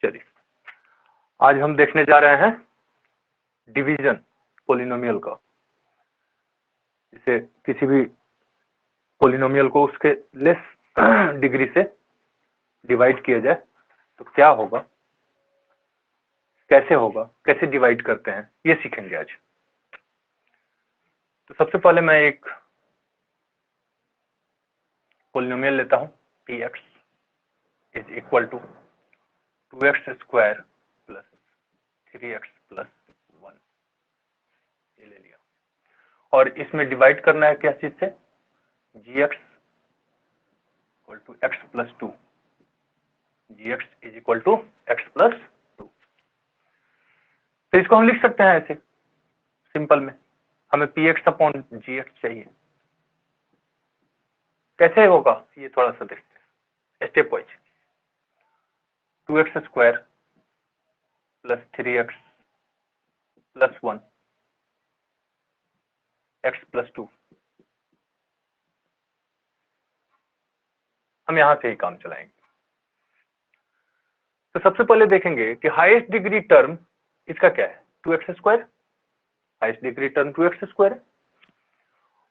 चलिए आज हम देखने जा रहे हैं डिवीजन पोलिनोमियल का। जैसे किसी भी पोलिनोमियल को उसके लेस डिग्री से डिवाइड किया जाए तो क्या होगा, कैसे होगा, कैसे डिवाइड करते हैं, ये सीखेंगे आज। तो सबसे पहले मैं एक पोलिनोमियल लेता हूं, px is equal to 2x square plus 3x plus 1, ये ले लिया। और इसमें डिवाइड करना है क्या चीज से, gx equal to x plus 2, gx is equal to x plus 2। तो इसको हम लिख सकते हैं ऐसे सिंपल में, हमें px अपॉन gx चाहिए। कैसे होगा ये थोड़ा सा देखते हैं step wise. 2x square plus 3x plus 1 x plus 2, हम यहां से ही काम चलाएंगे। तो सबसे पहले देखेंगे कि हाईएस्ट डिग्री टर्म इसका क्या है, 2x square. Highest degree term 2x square है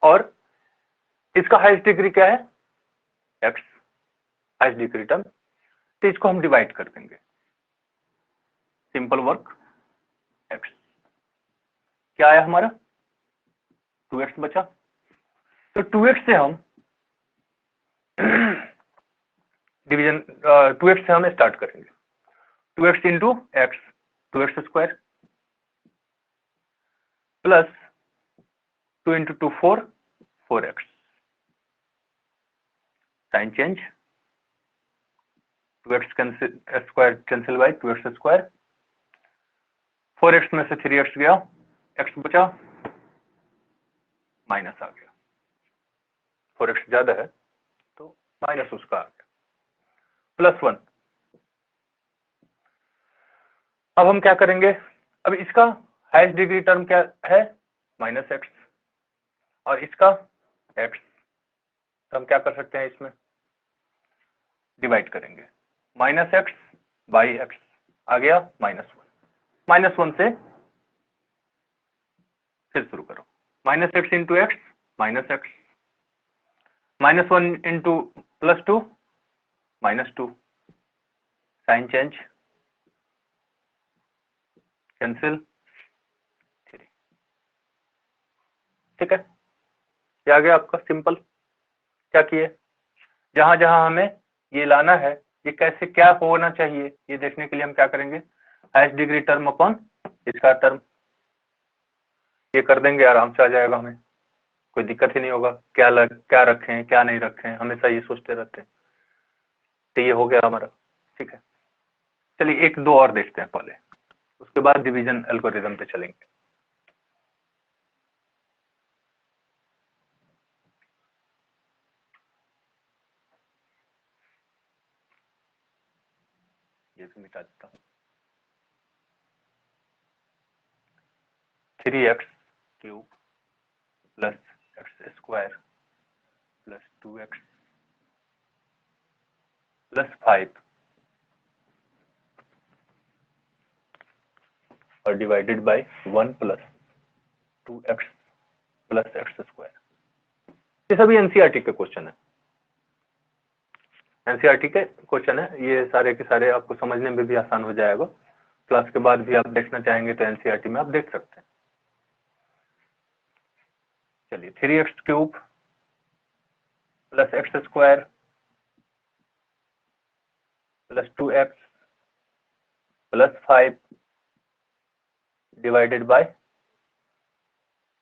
और इसका हाईएस्ट डिग्री क्या है, x हाईएस्ट डिग्री टर्म। तो इसको हम डिवाइड कर देंगे, सिंपल वर्क, x क्या आया हमारा 2x बचा। तो 2x से हम डिवीजन 2x से हम स्टार्ट करेंगे। 2x into x 2x square plus 2 into 2 4 4x, sign change, 2x square cancel by 2x square, 4x में से 3x गया, x बचा, माइनस आ गया, 4x ज्यादा है तो माइनस उसका आ गया, प्लस 1। अब हम क्या करेंगे, अब इसका हाईएस्ट डिग्री टर्म क्या है, माइनस एक्स, और इसका x, तो हम क्या कर सकते हैं, इसमें डिवाइड करेंगे, माइनस एक्स बाई एक्स आ गया माइनस 1। माइनस 1 से फिर शुरू करो, minus x into x minus x, minus 1 into plus 2 minus 2, sign change, cancel 3। ठीक है, ये आ गया आपका सिंपल। क्या किए, जहां जहां हमें ये लाना है, ये कैसे क्या होना चाहिए, ये देखने के लिए हम क्या करेंगे, हाईएस्ट डिग्री टर्म अपॉन इसका टर्म, ये कर देंगे, आराम से आ जाएगा, हमें कोई दिक्कत ही नहीं होगा। क्या रखें क्या नहीं रखें, हमेशा ये सोचते रहते हैं। तो ये हो गया हमारा। ठीक है, चलिए एक दो और देखते हैं पहले, उसके बाद डिवीजन एल्गोरिथम पे चलेंगे। ये भी मिटा देता हूँ, 3x cube plus x square plus 2x plus 5 और divided by 1 plus 2x plus x square. ये सभी एनसीईआरटी के क्वेश्चन है, एनसीईआरटी के क्वेश्चन है, ये सारे के सारे आपको समझने में भी आसान हो जाएगा। क्लास के बाद भी आप देखना चाहेंगे तो एनसीईआरटी में आप देख सकते हैं। चलिए 3x cube plus x square plus 2x plus 5 divided by,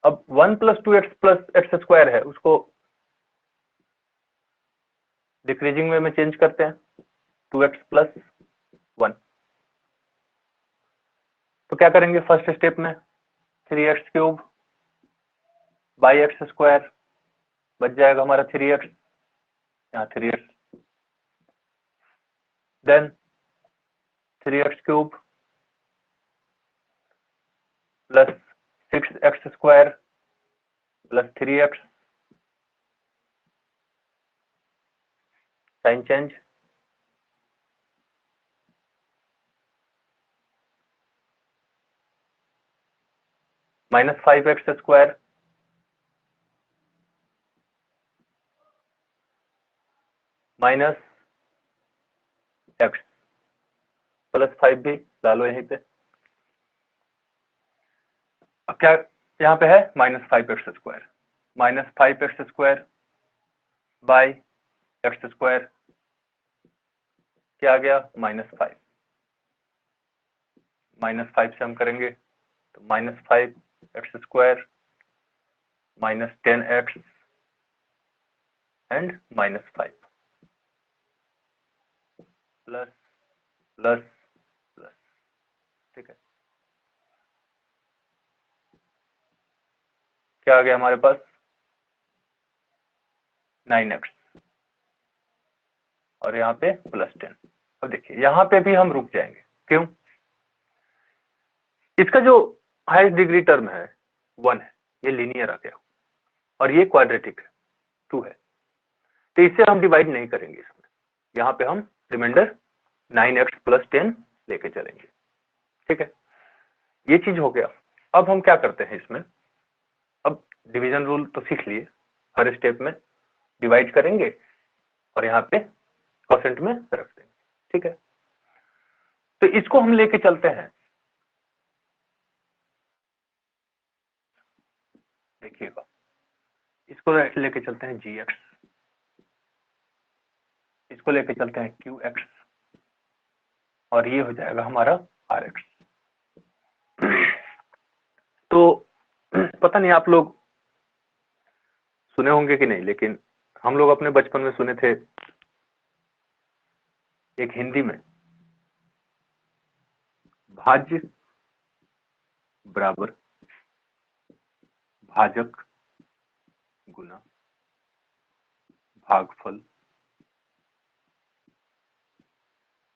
अब 1 plus 2x plus x square है, उसको डिक्रीजिंग वे में चेंज करते हैं, 2x प्लस 1। तो क्या करेंगे फर्स्ट स्टेप में, 3x cube by x square बच जाएगा हमारा 3x, यहाँ 3x, then 3x cube plus 6x square plus 3x, sign change, minus 5x² minus x plus 5 भी डालो यहीं पे। अब क्या यहाँ पे है -5x² -5x² बाई x², क्या आ गया -5। -5 से हम करेंगे तो -5x² -10x and -5 plus plus plus, ठीक है। क्या आ गया हमारे पास 9x और यहाँ पे +10। अब देखिए यहाँ पे भी हम रुक जाएंगे, क्यों? इसका जो हाईएस्ट डिग्री टर्म है 1 है, ये लीनियर आ गया और ये क्वाड्रेटिक है 2 है, तो इससे हम डिवाइड नहीं करेंगे इसमें। यहाँ पे हम रिमाइंडर 9x + 10 लेके चलेंगे, ठीक है। ये चीज हो गया। अब हम क्या करते हैं इसमें, अब डिवीजन रूल तो सीख लिए, हर स्टेप में डिवाइड करेंगे और यहाँ पे परसेंट में रख देंगे, ठीक है। तो इसको हम लेके चलते हैं, देखिएगा, इसको लेके चलते हैं gx, इसको लेके चलते हैं qx और ये हो जाएगा हमारा rx। तो पता नहीं आप लोग सुने होंगे कि नहीं, लेकिन हम लोग अपने बचपन में सुने थे, एक हिंदी में भाज्य बराबर भाजक गुना भागफल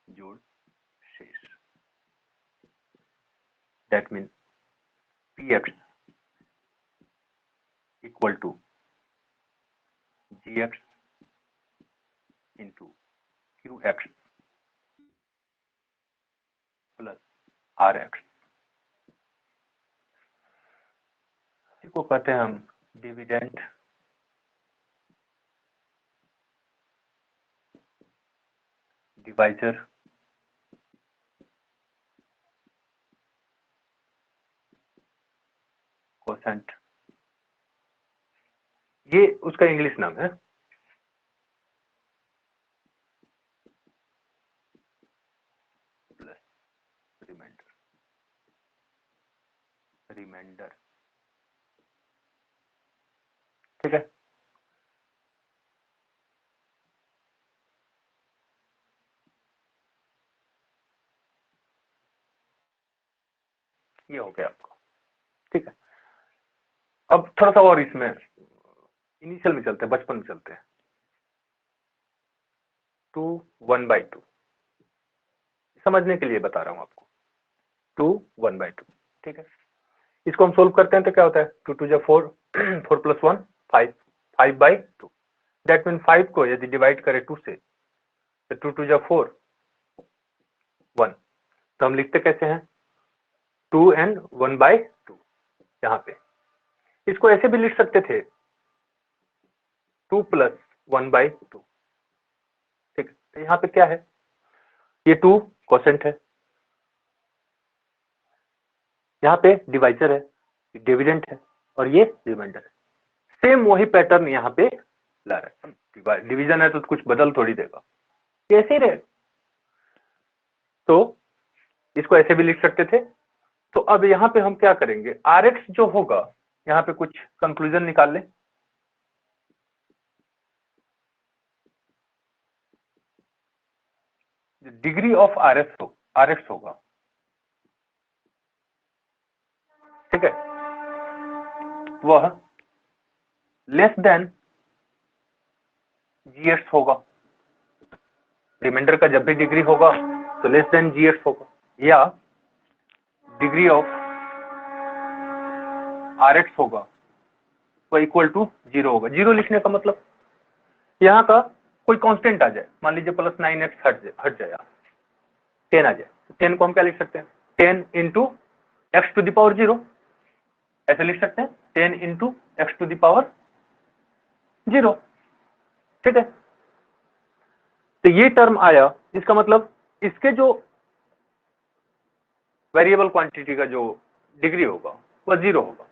जोड़ शेष। That mean px equal to gx into qx plus rx। इसको कहते हैं हम डिविडेंड डिवाइजर कोसेंट, ये उसका इंग्लिश नाम है। प्लस रिमाइंडर, रिमाइंडर, ठीक है। ये हो गया आपको, ठीक है। अब थोड़ा सा और इसमें इनिशियल में चलते हैं, बचपन में चलते हैं। 2 1/2 समझने के लिए बता रहा हूं आपको, 2 1/2, ठीक है। इसको हम सोल्व करते हैं तो क्या होता है, 2 2 4 4 + 1 5 5/2। दैट मीन 5 को यदि डिवाइड करें 2 से तो 2 2 4 1, तो हम लिखते कैसे हैं 2 and 1/2। यहाँ पे इसको ऐसे भी लिख सकते थे 2 + 1/2, ठीक। तो यहाँ पे क्या है, ये 2 कोसेंट है, यहाँ पे डिवाइजर है, डिविडेंड है और ये रिमाइंडर है। सेम वही पैटर्न यहाँ पे ला रहा है। डिवीजन है तो कुछ बदल थोड़ी देगा, ऐसे ही रहे। तो इसको ऐसे भी लिख सकते थे। तो अब यहाँ पे हम क्या करेंगे, Rx जो होगा, यहाँ पे कुछ कंक्लूजन निकाल लें। डिग्री ऑफ Rx होगा, ठीक है, वह लेस देन Gx होगा। रिमाइंडर का जब भी डिग्री होगा तो लेस देन Gx होगा, या डिग्री ऑफ Rx होगा वो इक्वल टू 0 होगा। 0 लिखने का मतलब यहाँ का कोई कांस्टेंट आ जाए, मान लीजिए +9x हट जाए, 10 आ जाए, 10 को हम क्या लिख सकते हैं 10 × x⁻0। ऐसे लिख सकते हैं 10 into x to the power 0। ठीक है, तो ये टर्म आया, इसका मतलब इसके जो वेरिएबल क्वांटिटी का जो डिग्री होगा वह 0 होगा।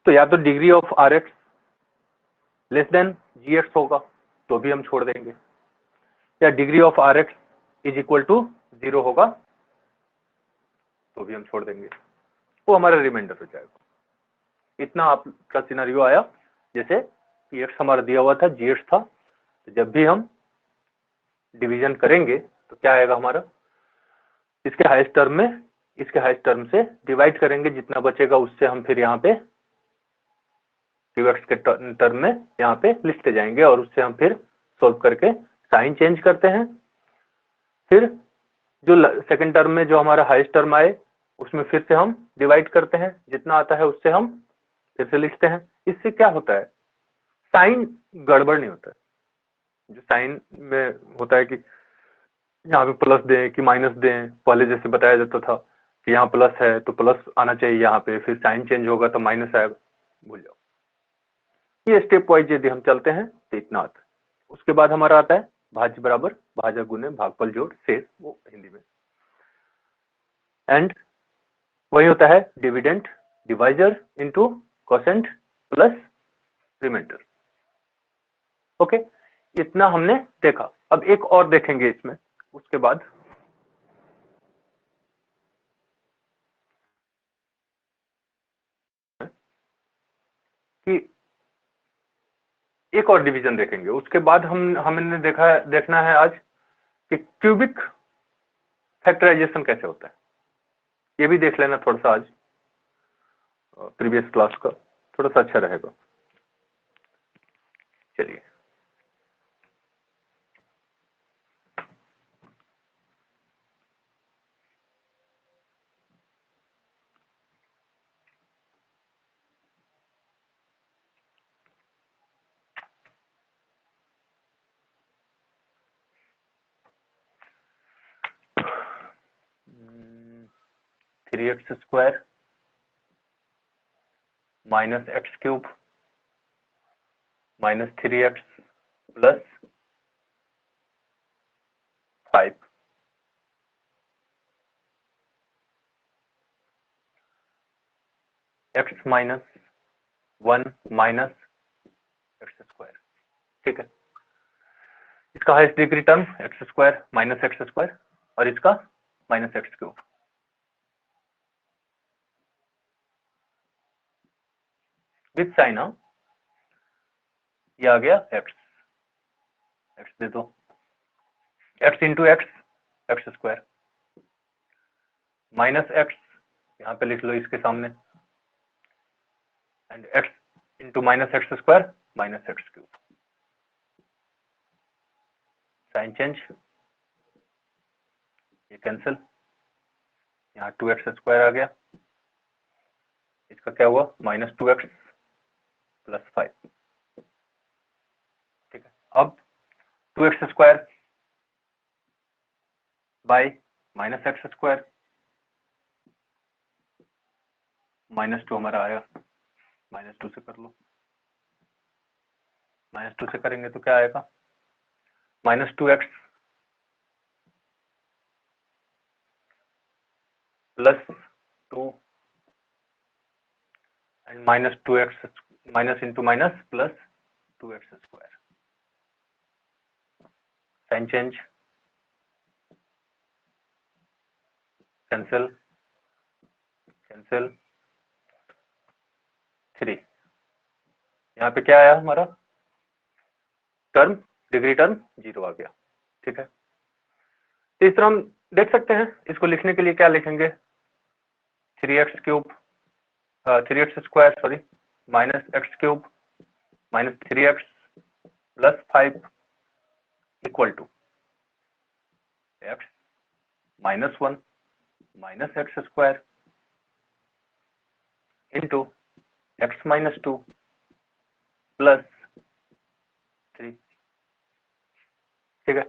तो या तो degree of r x less than g x होगा तो भी हम छोड़ देंगे, या degree of r x is equal to 0 होगा तो भी हम छोड़ देंगे, वो हमारा रिमाइंडर हो जाएगा। इतना आपका सिनेरियो आया। जैसे पी एक्स हमारा दिया हुआ था, जी एक्स था, तो जब भी हम डिवीजन करेंगे तो क्या आएगा हमारा, इसके हाईएस्ट टर्म में इसके हाईएस्ट टर्म से डिवाइड करेंगे, जितना बचेगा उससे हम फिर यहाँ पे एक्स के टर्म में यहाँ पे लिखते जाएंगे, और उससे हम फिर सोल्व करके साइन चेंज करते हैं। फिर जो सेकंड टर्म में जो हमारा हाईएस्ट टर्म आए उसमें फिर से हम डिवाइड करते हैं, जितना आता है उससे हम फिर से लिखते हैं। इससे क्या होता है, साइन गड़बड़ नहीं होता है। जो साइन में होता है कि यहाँ पे प्लस दें कि माइनस दें, पहले जैसे बताया जाता था कि यहाँ प्लस है तो प्लस आना चाहिए यहाँ पे, फिर साइन चेंज होगा तो माइनस आएगा, भूल जाओ। ये स्टेप वाइज यदि हम चलते हैं तो इतना आता है। उसके बाद हमारा आता है भाज्य बराबर भाजक गुने भागफल जोड़ शेष, वो हिंदी में, एंड वही होता है dividend divisor into quotient plus reminder. Okay, इतना हमने देखा। अब एक और देखेंगे इसमें, उसके बाद कि एक और डिवीजन देखेंगे। उसके बाद हमने देखना है आज कि क्यूबिक फैक्टराइजेशन कैसे होता है, ये भी देख लेना थोड़ा सा आज, प्रीवियस क्लास का थोड़ा सा अच्छा रहेगा। चलिए, three x square minus x cube minus 3x plus 5 x minus 1 minus x square. ठीक है, इसका highest degree term x square minus x square, और इसका minus x cube. With sign, ये आ गया एक्स, एक्स दे दो, x into x x square minus x, यहाँ पे लिख लो इसके सामने, and x into minus x square minus x cube. Sign change, ये कैंसिल, यहाँ 2x स्क्वायर आ गया, इसका क्या हुआ माइनस 2x प्लस 5। ठीक है, अब 2x square by minus x square -2 हमारा आया, -2 से कर लो, -2 से करेंगे तो क्या आएगा -2x plus 2 and -2x minus into minus plus 2x square. Sign change, cancel cancel 3, यहाँ पे क्या आया हमारा टर्म, डिग्री टर्म 0 आ गया। ठीक है, तो इस तरह हम देख सकते हैं। इसको लिखने के लिए क्या लिखेंगे, 3x cube 3x square sorry minus x cube minus 3x plus 5 equal to x minus 1 minus x square into x minus 2 plus 3। ठीक है,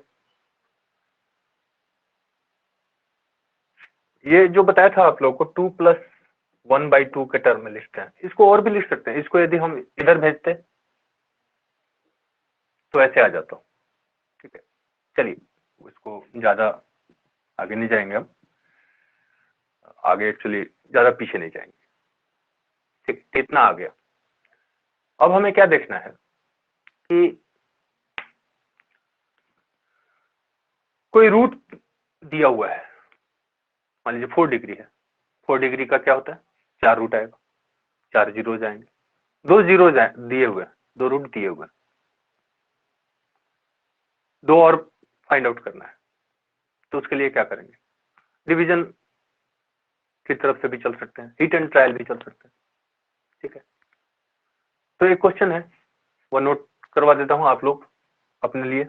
ये जो बताया था आप लोगों को 2 प्लस 1/2 के टर्म में लिखते हैं। इसको और भी लिख सकते हैं, इसको यदि हम इधर भेजते तो ऐसे आ जाता। ठीक है, चलिए इसको ज्यादा आगे नहीं जाएंगे हम, आगे एक्चुअली ज्यादा पीछे नहीं जाएंगे। ठीक, इतना आ गया। अब हमें क्या देखना है कि कोई रूट दिया हुआ है, मान लीजिए 4 डिग्री है। 4 डिग्री का क्या होता है, 4 रूट आएगा, 4 जीरो जाएंगे, 2 जीरो दिए हुए, 2 रूट दिए हुए, 2 और फाइंड आउट करना है। तो उसके लिए क्या करेंगे, डिवीजन की तरफ से भी चल सकते हैं, हिट एंड ट्रायल भी चल सकते हैं। ठीक है, तो एक क्वेश्चन है, वो नोट करवा देता हूं आप लोग अपने लिए,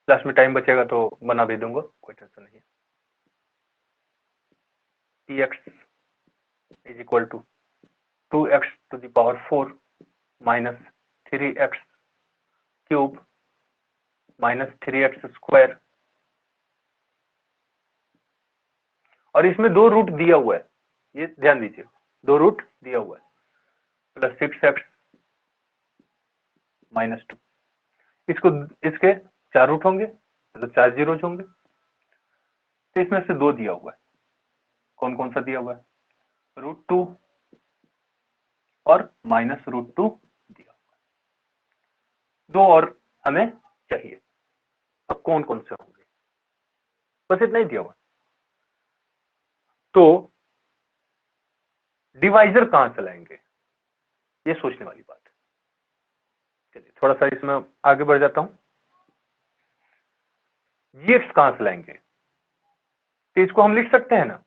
क्लास में टाइम बचेगा तो बना भी दूंगा, कोई टेंशन नहीं है। px is equal to 2x to the power 4 minus 3x cube minus 3x square, और इसमें 2 रूट दिया हुआ है, ये ध्यान दीजिए, 2 रूट दिया हुआ है, प्लस 6x माइनस 2। इसको इसके 4 रूट होंगे, मतलब 4 जीरोज होंगे। तो इसमें से 2 दिया हुआ है, कौन कौन सा दिया हुआ है, √2 और माइनस √2 दिया हुआ है। 2 और हमें चाहिए, अब कौन कौन से होंगे, बस इतना ही दिया हुआ। तो डिवाइजर कहां से लाएंगे, ये सोचने वाली बात है। चलिए थोड़ा सा इसमें आगे बढ़ जाता हूं। gx कहां से लाएंगे, तो इसको हम लिख सकते हैं ना,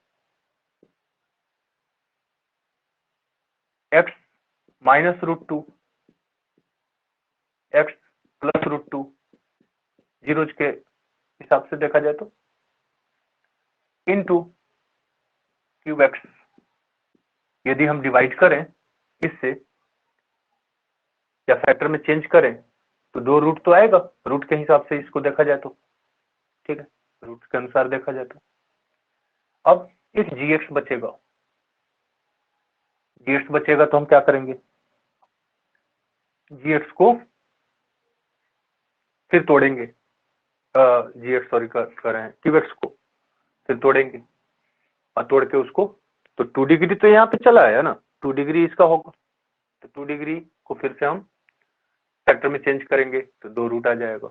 x minus √2 x plus √2, zeros के हिसाब से देखा जाए तो, इनटू क्यूब एक्स। यदि हम डिवाइड करें इससे या फैक्टर में चेंज करें तो 2 रूट तो आएगा, रूट के हिसाब से इसको देखा जाए तो। ठीक है, रूट के अनुसार देखा जाए तो अब इस gx बचेगा, gx बचेगा तो हम क्या करेंगे, gx को फिर तोड़ेंगे, gx सॉरी कर रहे हैं, क्यूबx को फिर तोड़ेंगे, और तोड़ के उसको, तो 2 डिग्री तो यहाँ पे चला है ना, 2 डिग्री इसका होगा, तो 2 डिग्री को फिर से हम फैक्टर में चेंज करेंगे तो 2 रूट आ जाएगा।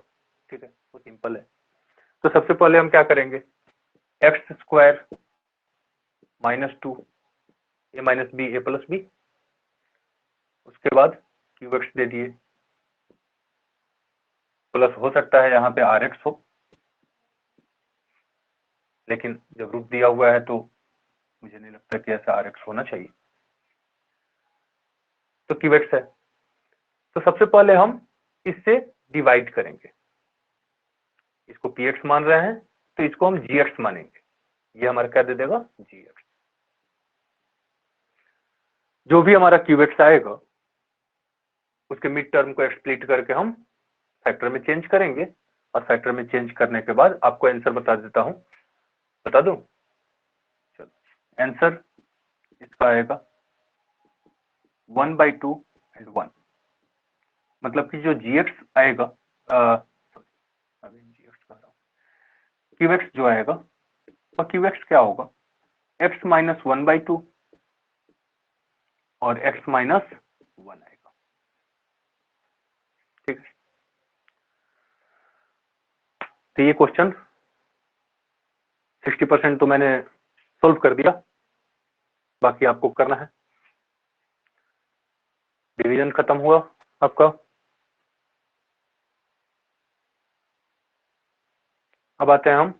ठीक है, वो सिंपल है। तो सबसे पहले हम क्या करेंगे, एक्स स्क्वायर माइनस 2 ए माइनस बी ए प्लस बी, उसके बाद क्यूब एक्स दे दिए, प्लस हो सकता है यहाँ पे आर एक्स हो, लेकिन जब रूट दिया हुआ है तो मुझे नहीं लगता कि ऐसा आर एक्स होना चाहिए, तो क्यूब एक्स है। तो सबसे पहले हम इससे डिवाइड करेंगे, इसको पी एक्स मान रहे हैं तो इसको हम जी एक्स मानेंगे, ये हमारा क्या दे देगा, जी एक्स। जो भी हमारा क्यूब एक्स आएगा उसके मिड टर्म को एक्सप्लिट करके हम फैक्टर में चेंज करेंगे, और फैक्टर में चेंज करने के बाद आपको आंसर बता देता हूं, बता दूं, चलो आंसर इसका आएगा 1/2 एंड 1, मतलब कि जो gx आएगा, क्यूब एक्स जो आएगा, और क्यूब एक्स क्या होगा, x माइनस 1/2 और x माइनस 1 आएगा। ठीक है, तो ये क्वेश्चन 60% तो मैंने सोल्व कर दिया, बाकी आपको करना है। डिवीजन खत्म हुआ आपका, अब आते हैं हम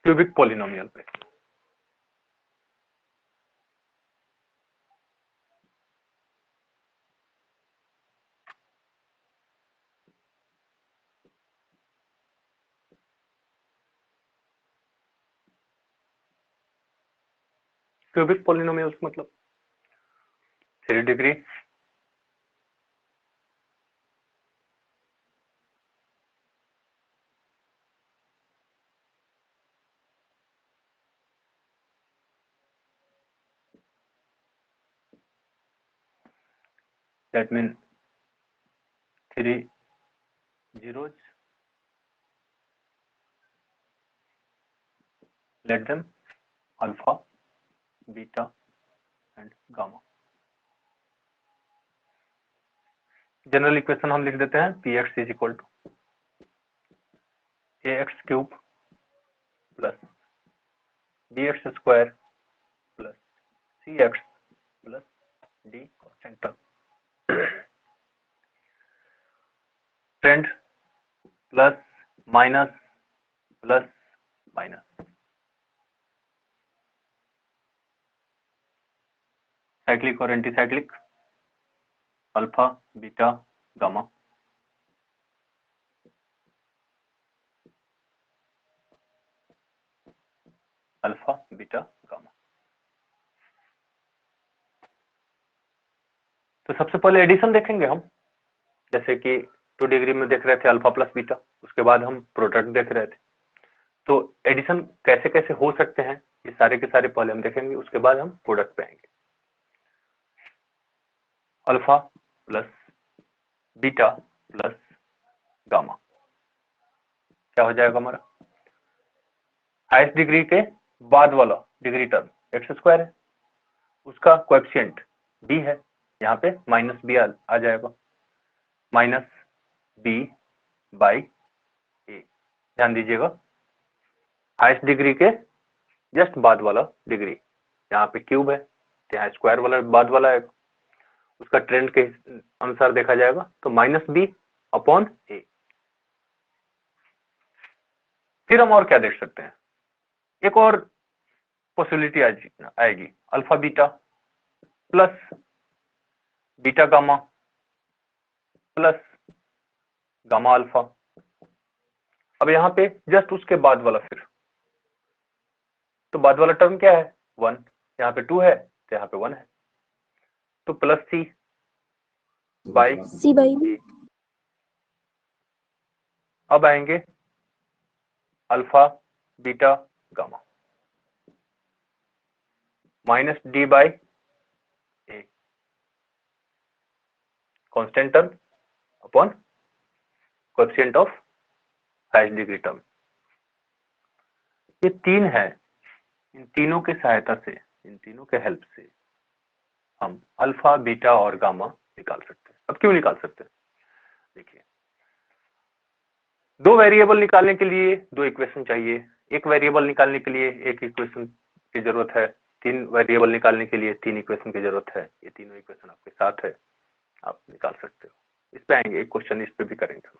क्यूबिक पॉलिनोमियल पे। क्यूबिक पॉलिनोमियल्स मतलब 3 degree that means 3 zeros, let them alpha, beta and gamma. General equation हम लिख देते हैं px is equal to ax cube plus bx square plus cx plus d constant term trend plus minus plus minus cyclic और anti cyclic alpha beta gamma alpha beta gamma. तो सबसे पहले addition देखेंगे हम, जैसे कि 2 डिग्री में देख रहे थे अल्फा प्लस बीटा, उसके बाद हम प्रोडक्ट देख रहे थे। तो एडिशन कैसे कैसे हो सकते हैं ये सारे के सारे पहले हम देखेंगे, उसके बाद हम प्रोडक्ट पे आएंगे। Alpha plus beta plus gamma क्या हो जाएगा हमारा, हाईएस्ट डिग्री के बाद वाला डिग्री टर्म एक्स स्क्वायर है, उसका कोएफिशिएंट बी है, यहाँ पे माइनस बी आ जाएगा, माइनस बी बाई ए। ध्यान दीजिएगा हाईएस्ट डिग्री के जस्ट बाद वाला डिग्री, यहाँ पे क्यूब है तो यहाँ स्क्वायर वाला बाद वाला है, उसका ट्रेंड के अनुसार देखा जाएगा तो माइनस बी अपॉन ए। फिर हम और क्या देख सकते हैं, एक और पॉसिबिलिटी आएगी alpha beta plus beta gamma plus gamma alpha. अब यहाँ पे जस्ट उसके बाद वाला, फिर तो बाद वाला टर्म क्या है 1, यहाँ पे 2 है तो यहाँ पे 1 है, तो प्लस सी बाई ए। अब आएंगे alpha beta gamma minus D by a constant term upon coefficient of highest degree term. ये 3 है, इन तीनों के सहायता से, इन तीनों के हेल्प से हम अल्फा बीटा और गामा निकाल सकते हैं। अब क्यों निकाल सकते हैं, देखिए 2 वेरिएबल निकालने के लिए 2 इक्वेशन चाहिए, एक वेरिएबल निकालने के लिए एक इक्वेशन की जरूरत है, 3 वेरिएबल निकालने के लिए 3 इक्वेशन की जरूरत है। ये तीनों इक्वेशन आपके साथ है, आप निकाल सकते हो। इस पे आएंगे, एक क्वेश्चन इस पे भी करेंगे,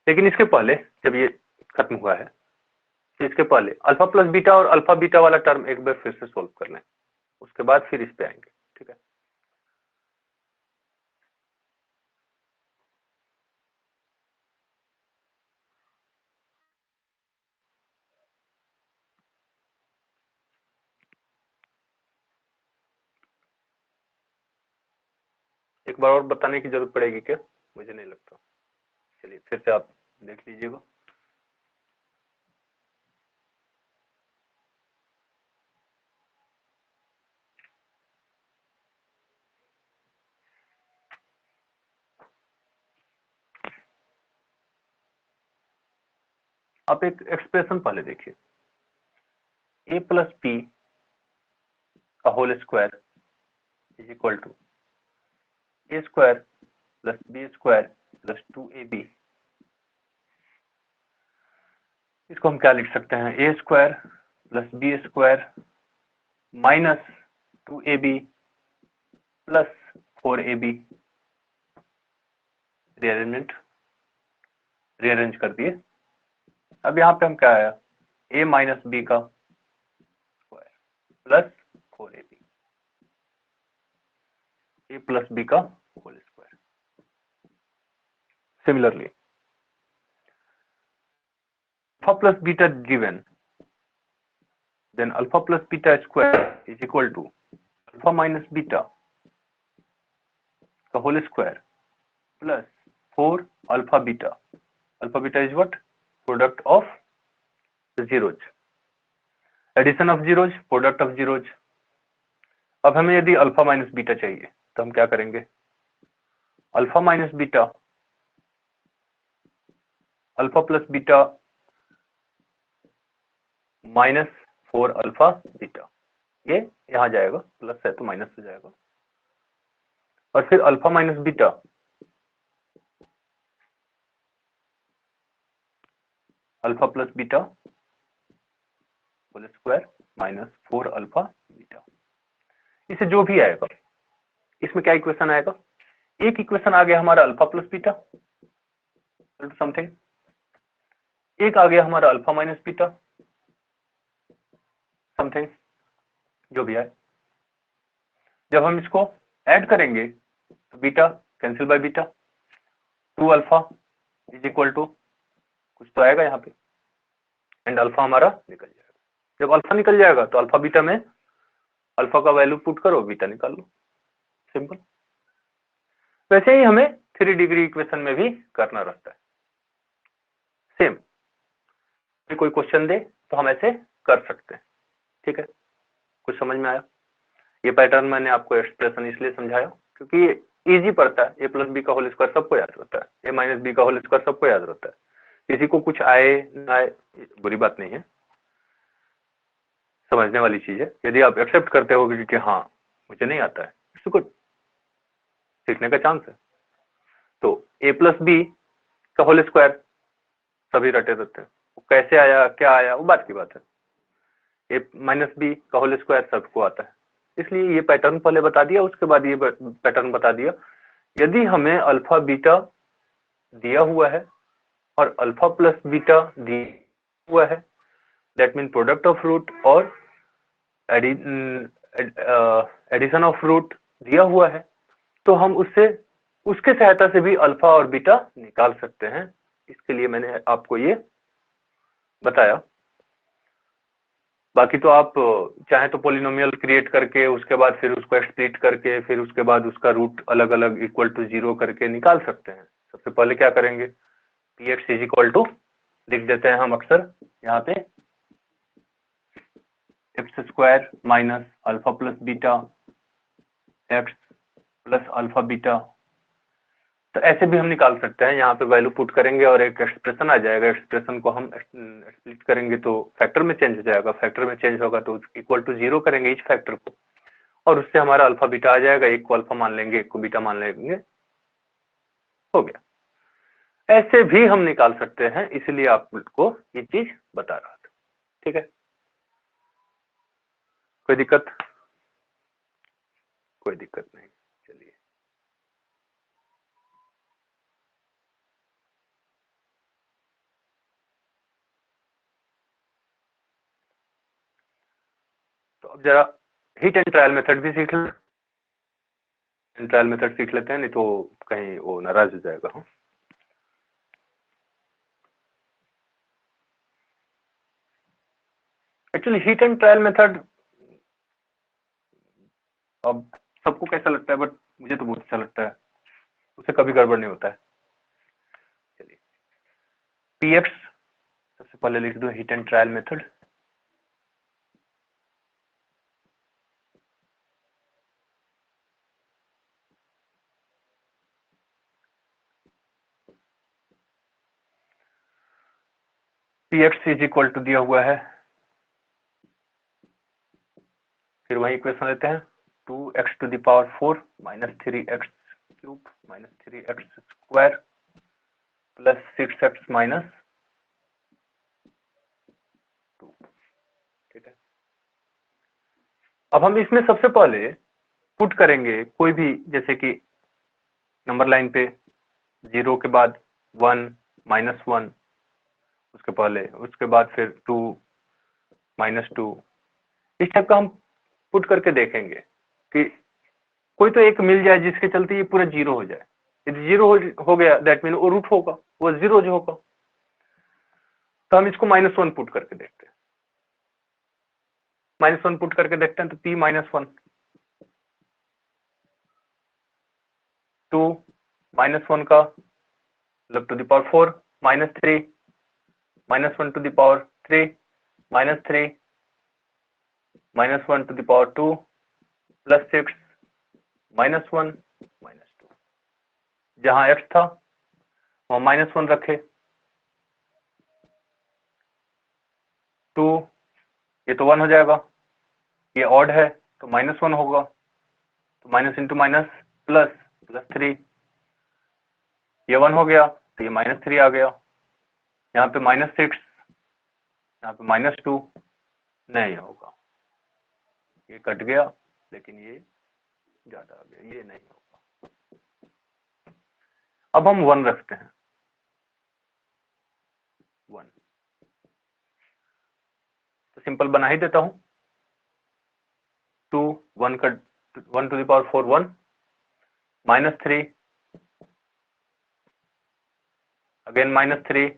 लेकिन इसके पहले जब ये खत्म हुआ है तो इसके पहले अल्फा प्लस बीटा और अल्फा बीटा वाला टर्म एक बार फिर से सोल्व कर लें, उसके बाद फिर इस पे आएंगे, ठीक है। एक बार और बताने की जरूरत पड़ेगी क्या, मुझे नहीं लगता। चलिए फिर से आप देख लीजिएगा। आप एक एक्सप्रेशन पहले देखिए, a प्लस पी का whole square is equal to A square plus B square plus 2ab। इसको हम क्या लिख सकते हैं, A square plus B square minus 2ab plus 4ab। Rearrange कर दिए। अब यहाँ पे हम क्या आया, a माइनस बी का square plus 4ab, a plus B का whole square. Similarly alpha plus beta given then alpha plus beta square is equal to alpha minus beta का whole square plus 4 alpha beta is what, product of zeros, addition of zeros, product of zeros. अब हमें यदि alpha minus beta चाहिए तो हम क्या करेंगे, alpha minus beta alpha plus beta minus 4 alpha beta, ये यहां जाएगा, प्लस है तो माइनस हो जाएगा, और फिर alpha minus beta alpha plus beta whole square minus 4 alpha beta. इसे जो भी आएगा, इसमें क्या इक्वेशन आएगा, एक इक्वेशन आ गया हमारा अल्फा प्लस बीटा समथिंग, एक आ गया हमारा अल्फा माइनस बीटा समथिंग, जो भी आए। जब हम इसको ऐड करेंगे तो beta cancel by beta, 2 alpha is equal to कुछ तो आएगा यहाँ पे, एंड अल्फा हमारा निकल जाएगा। जब अल्फा निकल जाएगा तो अल्फा बीटा में अल्फा का वैल्यू पुट करो, बीटा निकाल लो, सिंपल। वैसे ही हमें 3 डिग्री इक्वेशन में भी करना रहता है, सेम। कोई क्वेश्चन दे तो हम ऐसे कर सकते हैं, ठीक है। कुछ समझ में आया? ये पैटर्न मैंने आपको एक्सप्रेशन इसलिए समझाया क्योंकि इजी पड़ता है, ए प्लस बी का होल स्क्वायर सबको याद रहता है, ए माइनस बी का होल स्क्वायर सबको याद रहता है। किसी को कुछ आए ना आए बुरी बात नहीं है, समझने वाली चीज है। यदि आप एक्सेप्ट करते हो कि हाँ मुझे नहीं आता है, इट्स गुड, सीखने का चांस है। तो ए प्लस बी का होल स्क्वायर सभी रटे रहते हैं, कैसे आया क्या आया वो बात की बात है। ए माइनस बी का होल स्क्वायर सबको आता है, इसलिए ये पैटर्न पहले बता दिया, उसके बाद ये पैटर्न बता दिया। यदि हमें अल्फा बीटा दिया हुआ है और अल्फा प्लस बीटा दिया हुआ है, that mean product of root और एडिशन ऑफ रूट दिया हुआ है, तो हम उसके सहायता से भी अल्फा और बीटा निकाल सकते हैं। इसके लिए मैंने आपको ये बताया। बाकी तो आप चाहे तो पॉलिनोमियल क्रिएट करके उसके बाद फिर उसको स्प्लिट करके फिर उसके बाद उसका रूट अलग अलग इक्वल टू 0 करके निकाल सकते हैं। सबसे पहले क्या करेंगे, p x is equal to लिख देते हैं हम अक्सर यहाँ पे x square minus alpha plus beta x plus alpha beta. तो ऐसे भी हम निकाल सकते हैं, यहाँ पे वैल्यू पुट करेंगे और एक एक्सप्रेशन आ जाएगा, एक्सप्रेशन को हम स्प्लिट करेंगे तो फैक्टर में चेंज हो जाएगा, फैक्टर में चेंज होगा तो इक्वल टू 0 करेंगे इस फैक्टर को, और उससे हमारा अल्फा बीटा आ जाएगा। एक को अल्फा मान लेंगे, एक को बीटा मान लेंगे, हो गया। ऐसे भी हम निकाल सकते हैं, इसलिए आपको ये चीज बता रहा था, ठीक है। कोई दिक्कत? कोई दिक्कत नहीं, चलिए। तो अब जरा हिट एंड ट्रायल मेथड भी सीख लेते हैं, ट्रायल मेथड सीख लेते हैं, नहीं तो कहीं वो नाराज हो जाएगा। हाँ, actually hit and trial method अब सबको कैसा लगता है, बट मुझे तो बहुत अच्छा लगता है, उससे कभी गड़बड़ नहीं होता है। चलिए, पी एक्स सबसे पहले लिख दो, hit and trial method. P x is equal to दिया हुआ है, फिर वही इक्वेशन लेते हैं, 2x to the power 4 minus 3x cube minus 3x square plus 6x minus 2, ठीक है। अब हम इसमें सबसे पहले पुट करेंगे कोई भी, जैसे कि नंबर लाइन पे 0 के बाद 1 माइनस 1, उसके पहले उसके बाद फिर 2 माइनस 2, इस टाइप का हम पुट करके देखेंगे कि कोई तो एक मिल जाए जिसके चलते ये पूरा 0 हो जाए। यदि 0 हो गया दैट मीन वो रूट होगा, वो 0 जो होगा, तो हम इसको -1 पुट करके देखते हैं। -1 पुट करके देखते हैं तो p -1 2 -1 का मतलब to the power 4 -3 -1 to the power 3 -3 -1 to the power 2 +6 -1 -2। जहां x था वहां -1 रखे, 2 ये तो 1 हो जाएगा, ये ऑड है तो -1 होगा, तो माइनस इंटू माइनस प्लस, +3 ये 1 हो गया तो ये -3 आ गया, यहाँ पे -6, यहाँ पे -2 नहीं होगा, ये कट गया लेकिन ये ज्यादा आ गया, ये नहीं होगा। अब हम 1 रखते हैं, 1 तो सिंपल बना ही देता हूं, 2 1 का 1 टू द पावर 4 1 -3 अगेन -3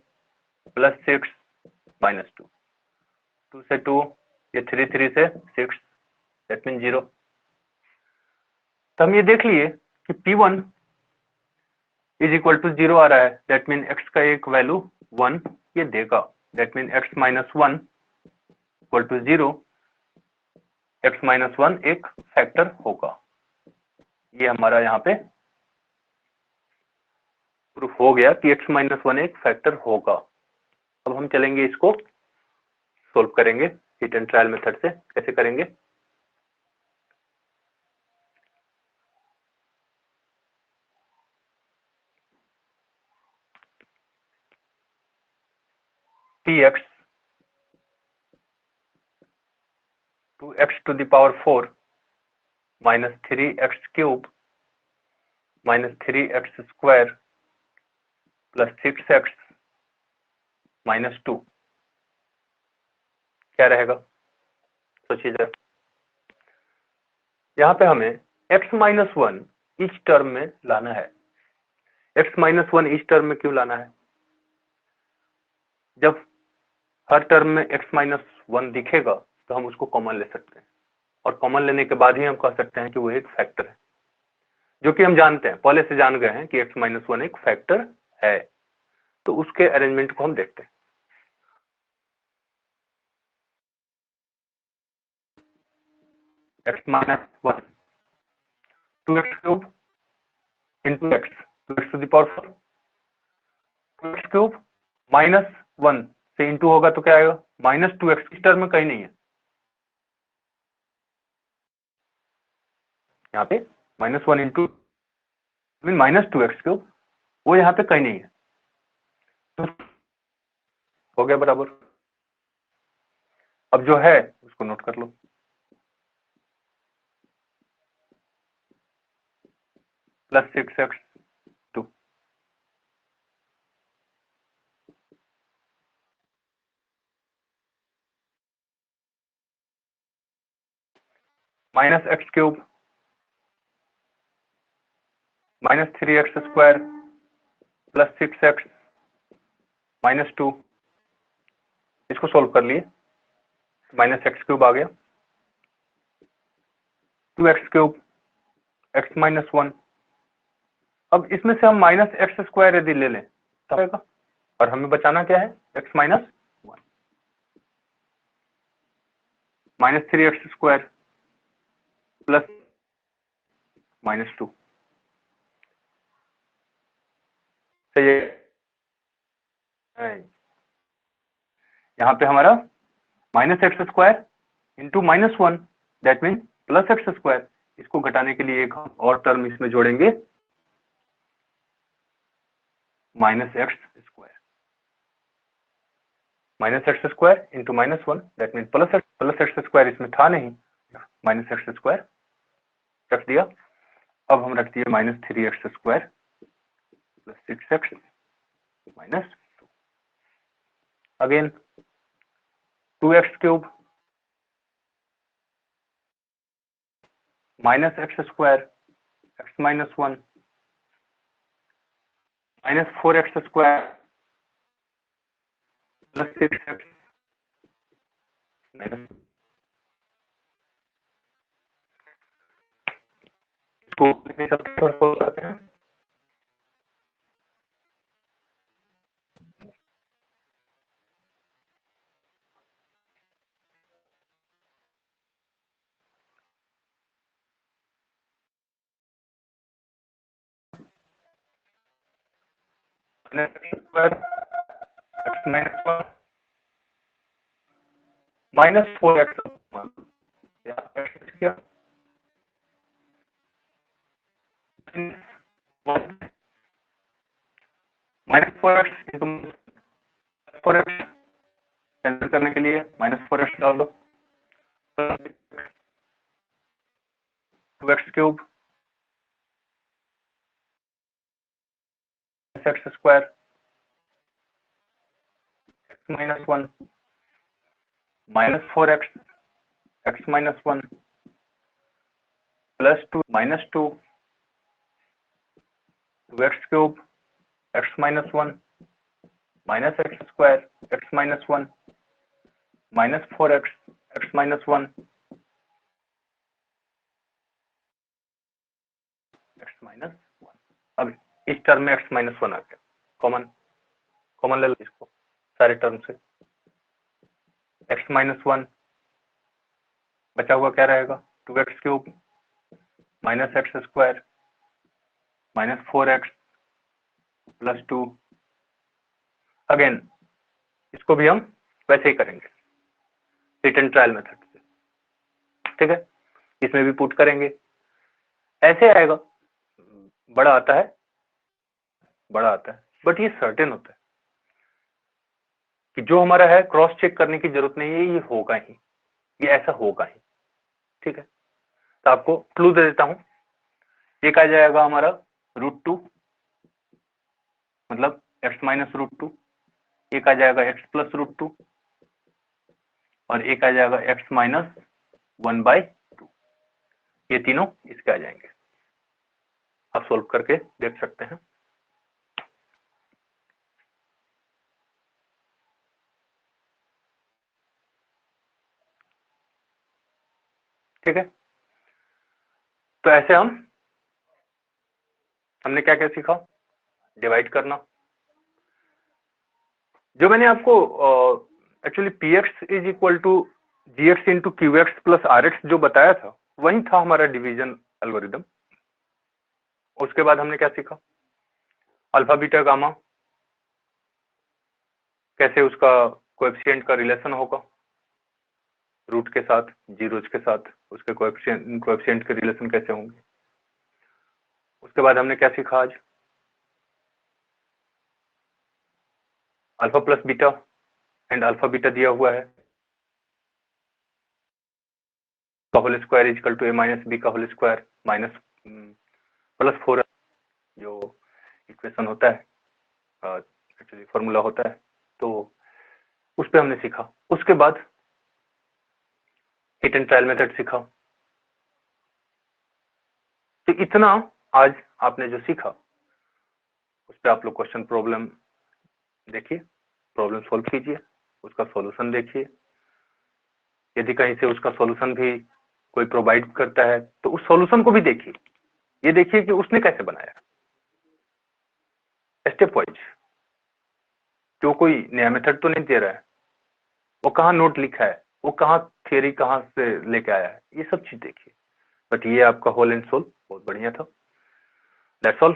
+6 -2 2 से 2 ये 3 3 से 6 दैट मीन 0। तो हम ये देख लिए कि P1 इज इक्वल टू 0 आ रहा है, दैट मीन x का एक वैल्यू 1 ये देगा, that mean x -1 equal to 0, x -1 एक फैक्टर होगा। ये हमारा यहाँ पे प्रूफ हो गया कि x -1 एक फैक्टर होगा। अब हम चलेंगे इसको सोल्व करेंगे हिट एंड ट्रायल मेथड से। कैसे करेंगे? Px 2x to the power 4 minus 3x cube minus 3x square plus 6x minus 2 क्या रहेगा? सोचिए जरा। यहाँ पे हमें x -1 इस टर्म में लाना है। x -1 इस टर्म में क्यों लाना है? जब हर टर्म में x -1 दिखेगा तो हम उसको कॉमन ले सकते हैं, और कॉमन लेने के बाद ही हम कह सकते हैं कि वो एक फैक्टर है, जो कि हम जानते हैं, पहले से जान गए हैं कि x -1 एक फैक्टर है। तो उसके अरेंजमेंट को हम देखते हैं। x -1 2x cube into x 2x to the power 4 2x cube -1 से इंटू होगा तो क्या आएगा? -2x। इस टर्म में कहीं नहीं है, यहाँ पे -1 इंटू -2x क्यूब, वो यहाँ पे कहीं नहीं है, तो हो गया बराबर। अब जो है उसको नोट कर लो, +6x 2 -x cube -3x square plus 6x -2, इसको सोल्व कर लिए, -x क्यूब आ गया, 2x क्यूब x -1। अब इसमें से हम -x स्क्वायर यदि ले लें तब आएगा, और हमें बचाना क्या है? x -1 -3x square plus -2। सही है? यहाँ पे हमारा -x square into -1 that mean +x square. इसको घटाने के लिए एक और टर्म इसमें जोड़ेंगे, -x square, -x square into -1 that mean +x square इसमें था नहीं, -x स्क्वायर रख दिया। अब हम रख दिए -3x square plus 6x -2 again 2x cube -x square x -1 -4x square plus 6x -2 इसको खोल सकते हैं। माइनस 4x क्या -4x इंटू 4x कैंसिल करने के लिए -4x डाल दो, 2x cube x square -1 -4x x -1 +2 -2 2x cube x -1 -x square x -1 -4x x -1 x -1। अब इस टर्म में x -1 आ गया, कॉमन ले लो इसको सारे टर्म से। x -1 बचा हुआ क्या रहेगा, 2x cube -x square -4x +2। Again इसको भी हम वैसे ही करेंगे हिट एंड ट्रायल मेथड से, ठीक है। इसमें भी पुट करेंगे, ऐसे आएगा, बड़ा आता है बट ये सर्टेन होता है कि जो हमारा है क्रॉस चेक करने की जरूरत नहीं है, ये होगा ही, ये ऐसा होगा ही, ठीक है। तो आपको क्लू दे देता हूं, एक आ जाएगा हमारा √2 मतलब x -√2, एक आ जाएगा x +√2 और एक आ जाएगा x -1/2। ये तीनों इसके आ जाएंगे, आप सोल्व करके देख सकते हैं। ठीक है, तो ऐसे हमने क्या क्या सीखा, डिवाइड करना। जो मैंने आपको actually px is equal to gx into qx plus rx जो बताया था, वही था हमारा डिवीजन एल्गोरिदम। उसके बाद हमने क्या सीखा, अल्फा बीटा गामा कैसे उसका कोएफिशिएंट का रिलेशन होगा रूट के साथ, जीरोज के साथ, उसके कोएफिशिएंट के रिलेशन कैसे होंगे। उसके बाद हमने क्या सीखा आज, alpha plus beta and alpha beta दिया हुआ है, का whole square is equal to a minus B का होल स्क्वायर माइनस +4 जो इक्वेशन होता है, एक्चुअली फॉर्मूला होता है, तो उस पर हमने सीखा। उसके बाद हिट एंड ट्रायल मेथड सीखा। तो इतना आज आपने जो सीखा उस पर आप लोग क्वेश्चन प्रॉब्लम देखिए, प्रॉब्लम सॉल्व कीजिए, उसका सॉल्यूशन देखिए। यदि कहीं से उसका सॉल्यूशन भी कोई प्रोवाइड करता है तो उस सॉल्यूशन को भी देखिए, ये देखिए कि उसने कैसे बनाया, स्टेप वाइज, जो कोई नया मेथड तो नहीं दे रहा है, वो कहाँ नोट लिखा है, वो कहाँ थियरी कहाँ से लेके आया है, ये सब चीज देखिए। बट ये आपका होल एंड सोल बहुत बढ़िया था। That's all.